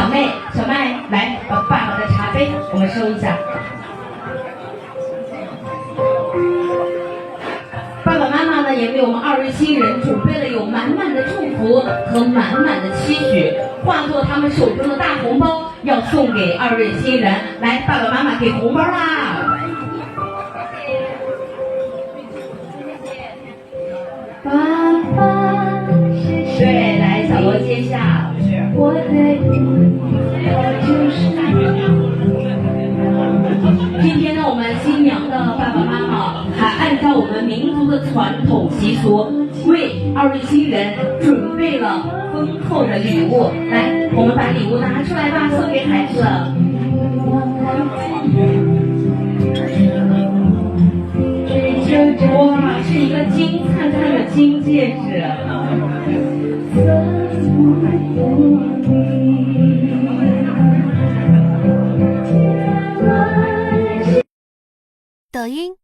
小妹，小麦，来把爸爸的茶杯我们收一下。爸爸妈妈呢，也为我们2位新人准备了有满满的祝福和满满的期许，化作他们手中的大红包，要送给2位新人。来，爸爸妈妈给红包啦！爸爸，对，来，小罗接下。我的他就是今天呢，我们新娘的爸爸妈妈还按照我们民族的传统习俗，为2位新人准备了丰厚的礼物。来，我们把礼物拿出来吧，送给孩子。哇，是一个金灿灿的金戒指。抖音。